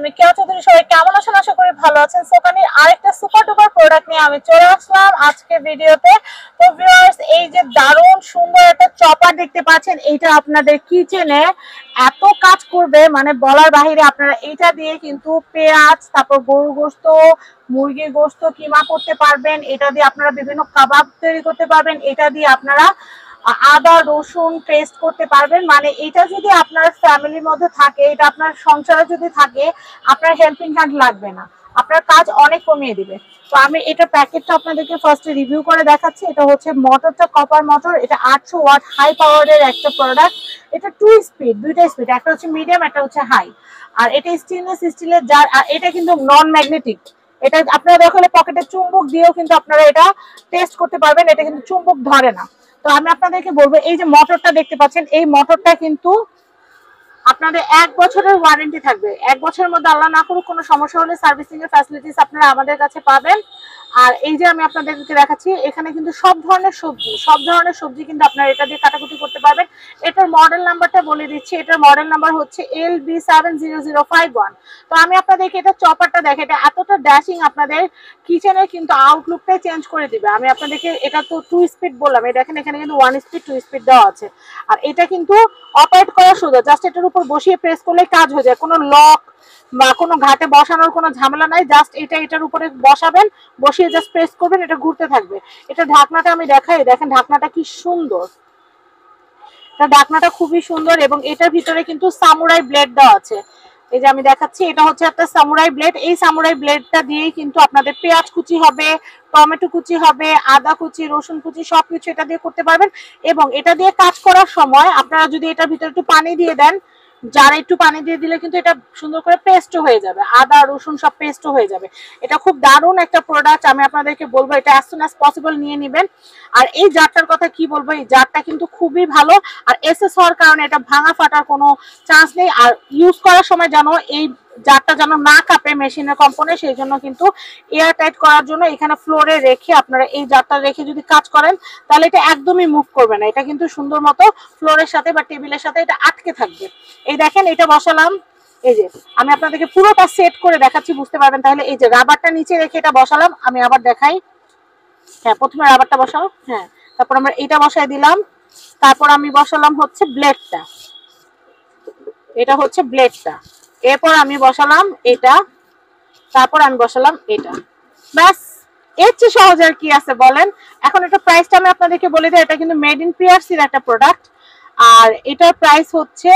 আমি কেয়া চৌধুরী। সবাই কেমন আছেন? আশা করি ভালো আছেন। সোকানির আরেকটা সুপার ডুপার প্রোডাক্ট নিয়ে আমি চলে আসলাম আজকে ভিডিওতে। তো ভিউয়ার্স, এই যে দারুণ সুন্দর একটা চপার দেখতে পাচ্ছেন, এইটা আপনাদের কিচেনে এত কাজ করবে মানে বলার বাহিরে। আপনারা এটা দিয়ে কিন্তু পেঁয়াজ, তারপর গরুর গোশত, মুরগির গোশত কিমা করতে পারবেন। এটা দিয়ে আপনারা বিভিন্ন কাবাব তৈরি করতে পারবেন। এটা দিয়ে আপনারা আদা রসুন পেস্ট করতে পারবেন। মানে এটা যদি আপনার ফ্যামিলির মধ্যে থাকে, এটা আপনার সংসারে যদি থাকে, আপনার হেল্পিং হ্যান্ড লাগবে না, আপনার কাজ অনেক কমিয়ে দিবে। তো আমি এটা প্যাকেটটা আপনাদেরকে ফার্স্টে রিভিউ করে দেখাচ্ছি। এটা হচ্ছে মোটরটা কপার মোটর, এটা 800 ওয়াট হাই পাওয়ারের একটা প্রোডাক্ট। এটা 2 স্পিড, দুইটা স্পিড, একটা হচ্ছে মিডিয়াম, একটা হচ্ছে হাই। আর এটা স্টেনলেস স্টিলের জার, আর এটা কিন্তু নন ম্যাগনেটিক। এটা আপনারা দেখলে পকেটে চুম্বক দিয়েও কিন্তু আপনারা এটা টেস্ট করতে পারবেন, এটা কিন্তু চুম্বক ধরে না। তো আমি আপনাদেরকে বলবো, এই যে মোটরটা দেখতে পাচ্ছেন, এই মোটরটা কিন্তু আপনাদের 1 বছরের ওয়ারেন্টি থাকবে। 1 বছরের মধ্যে আল্লাহ না করুক কোনো সমস্যা হলে সার্ভিসিং এর ফ্যাসিলিটিস আপনারা আমাদের কাছে পাবেন। আর এই যে আমি আপনাদেরকে দেখাচ্ছি, এখানে কিন্তু সব ধরনের সবজি কিন্তু আপনারা এটা দিয়ে কাটাকুটি করতে পারবেন। এটার মডেল নাম্বারটা বলে দিচ্ছি, এটার মডেল নাম্বার হচ্ছে LB70051। তো আমি আপনাদেরকে এটা চপারটা দেখে, এটা এতটা ড্যাশিং, আপনাদের কিচেনের কিন্তু আউটলুকটাই চেঞ্জ করে দিবে। আমি আপনাদেরকে, এটা তো 2 স্পিড বললাম, এই দেখেন এখানে কিন্তু 1 স্পিড 2 স্পিড দেওয়া আছে। আর এটা কিন্তু অপারেট করা সোজা, জাস্ট এটার উপর বসিয়ে প্রেস করলে কাজ হয়ে যায়। কোনো লক বা কোনো ঘাটে বসানোর কোনো ঝামেলা নাই। জাস্ট এটার উপরে বসাবেন, বসিয়ে জাস্ট প্রেস করবেন, এটা ঘুরতে থাকবে। এটা ঢাকনাটা আমি দেখাই, দেখেন ঢাকনাটা কি সুন্দর, এটা ঢাকনাটা খুবই সুন্দর। এবং এটার ভিতরে কিন্তু সামুরাই ব্লেড দেওয়া আছে। এই যে আমি দেখাচ্ছি, এটা হচ্ছে একটা সামুরাই ব্লেড। এই সামুরাই ব্লেডটা দিয়েই কিন্তু আপনাদের পেঁয়াজ কুচি হবে, টমেটো কুচি হবে, আদা কুচি, রসুন কুচি, সবকিছু এটা দিয়ে করতে পারবেন। এবং এটা দিয়ে কাজ করার সময় আপনারা যদি এটার ভিতরে একটু পানি দিয়ে দেন, যারা একটু পানি দিয়ে দিলে কিন্তু এটা সুন্দর করে পেস্টও হয়ে যাবে, আদা রসুন সব পেস্টও হয়ে যাবে। এটা খুব দারুণ একটা প্রোডাক্ট, আমি আপনাদেরকে বলবো এটা অ্যাজ সুন অ্যাজ পসিবল নিয়ে নেবেন। আর এই জারটার কথা কি বলবো, এই জারটা কিন্তু খুবই ভালো। আর এসএস হওয়ার কারণে এটা ভাঙা ফাটার কোনো চান্স নেই। আর ইউজ করার সময় যেন এই জারটা যেন না কাঁপে মেশিনের কম্পনে, সেই জন্য কিন্তু এয়ার টাইট করার জন্য এখানে ফ্লোরে রেখে আপনারা এই জারটা রেখে যদি কাজ করেন, তাহলে এটা একদমই মুভ করবে না। এটা কিন্তু সুন্দর মতো ফ্লোরের সাথে বা টেবিলের সাথে এটা আটকে থাকবে। এই দেখেন এটা বসালাম, এই যে আমি আপনাদেরকে পুরোটা সেট করে দেখাচ্ছি, বুঝতে পারবেন। তাহলে এই যে রাবারটা নিচে রেখে এটা বসালাম, আমি আবার দেখাই। হ্যাঁ, প্রথমে রাবারটা বসাও, হ্যাঁ, তারপর আমরা এটা বসাই দিলাম। তারপর আমি বসালাম হচ্ছে ব্লেডটা, এটা হচ্ছে ব্লেডটা। এরপর আমি বসালাম এটা, তারপর আমি বসালাম এটা। ব্যাস, এর চেয়ে সহজ আর কি আছে বলেন। এখন এটা প্রাইসটা আমি আপনাদেরকে বলে দিই, এটা কিন্তু মেড ইন পিআরসির একটা প্রোডাক্ট। আর এটার প্রাইস হচ্ছে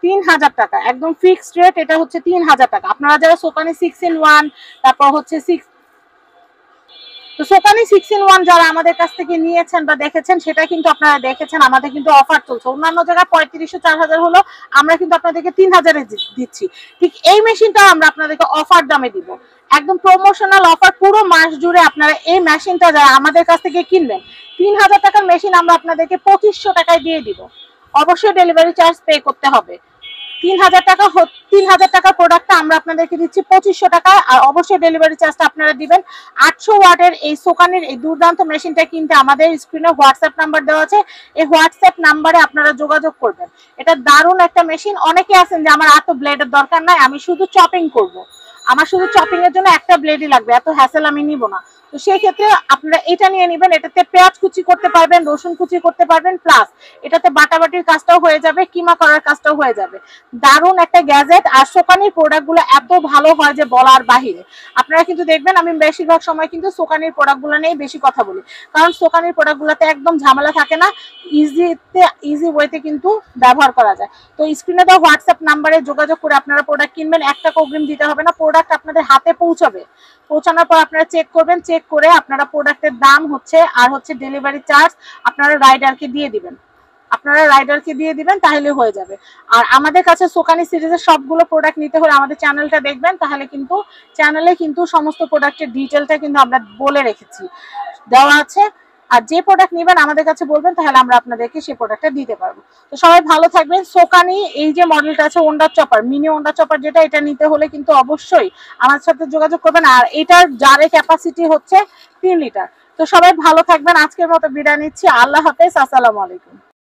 3000 টাকা, একদম ফিক্সড রেট। এটা হচ্ছে 3000 টাকা। আপনারা যারা সোকানি 6-in-1, তারপর হচ্ছে সোকানি 6-in-1 যারা আমাদের কাছ থেকে নিয়েছেন বা দেখেছেন, সেটা কিন্তু আপনারা দেখেছেন আমাদের কিন্তু অফার চলছে। অন্যান্য জায়গায় 3500-4000 হলো, আমরা কিন্তু আপনাদেরকে 3000-এ দিচ্ছি। ঠিক এই মেশিনটা আমরা আপনাদেরকে অফার দামে দিব, একদম প্রমোশনাল অফার। পুরো মাস জুড়ে আপনারা এই মেশিনটা যারা আমাদের কাছ থেকে কিনবেন, 3000 টাকার মেশিন আমরা আপনাদেরকে 2500 টাকায় দিয়ে দিব। অবশ্যই ডেলিভারি চার্জ পে করতে হবে। 3000 টাকার প্রোডাক্টটা আমরা আপনাদেরকে দিচ্ছি 2500 টাকায়। আর অবশ্যই ডেলিভারি চার্জটা আপনারা দিবেন। 800 ওয়াটের এই সোকানির এই দুর্দান্ত মেশিনটা কিনতে আমাদের স্ক্রিনে হোয়াটসঅ্যাপ নাম্বার দেওয়া আছে, এই হোয়াটসঅ্যাপ নাম্বারে আপনারা যোগাযোগ করবেন। এটা দারুণ একটা মেশিন। অনেকে আছেন যে আমার এত ব্লেডের দরকার নাই, আমি শুধু চপিং করব, আমার শুধু চপিং এর জন্য একটা ব্লেডই লাগবে, এত হ্যাসেল আমি নিব না। তো সেই ক্ষেত্রে আপনারা এটা নিয়ে নেবেন। এটাতে পেঁয়াজ কুচি করতে পারবেন, রসুন কুচি করতে পারবেন, প্লাস এটাতে বাটাবাটির কাজটাও হয়ে যাবে, কিমা করার কাজটাও হয়ে যাবে। দারুণ একটা গ্যাজেট। আর সোকানির প্রোডাক্টগুলো এত ভালো হয় যে বলার বাহিরে। আপনারা কিন্তু দেখবেন আমি বেশিরভাগ সময় কিন্তু সোকানির প্রোডাক্টগুলো নিয়ে বেশি কথা বলি, কারণ সোকানির প্রোডাক্টগুলোতে একদম ঝামেলা থাকে না, ইজি ওয়েতে কিন্তু ব্যবহার করা যায়। তো স্ক্রিনে দেওয়া হোয়াটসঅ্যাপ নাম্বারে যোগাযোগ করে আপনারা প্রোডাক্ট কিনবেন। 1 টাকা অগ্রিম দিতে হবে না, প্রোডাক্ট আপনাদের হাতে পৌঁছাবে। পৌঁছানোর পর আপনারা চেক করবেন, চেক করে আপনারা প্রোডাক্টের দাম হচ্ছে আর হচ্ছে ডেলিভারি চার্জ আপনারা রাইডারকে দিয়ে দিবেন, তাহলে হয়ে যাবে। আর আমাদের কাছে সোকানি সিরিজের সবগুলো প্রোডাক্ট নিতে হলে আমাদের চ্যানেলটা দেখবেন, তাহলে কিন্তু চ্যানেলে কিন্তু সমস্ত প্রোডাক্টের ডিটেলটা কিন্তু আমরা বলে রেখেছি, দেওয়া আছে। আর যে প্রোডাক্ট নেবেন আমাদের কাছে বলবেন, তাহলে আমরা আপনাদেরকে সেই প্রোডাক্টটা দিতে পারবো। তো সবাই ভালো থাকবেন। সোকানি এই যে মডেলটা আছে wonder chopper, mini wonder chopper যেটা, এটা নিতে হলে কিন্তু অবশ্যই আমার সাথে যোগাযোগ করবেন। আর এটার জারের ক্যাপাসিটি হচ্ছে 3 লিটার। তো সবাই ভালো থাকবেন। আজকের মতো বিদায় নিচ্ছি। আল্লাহ হাফেজ, আসসালামু আলাইকুম।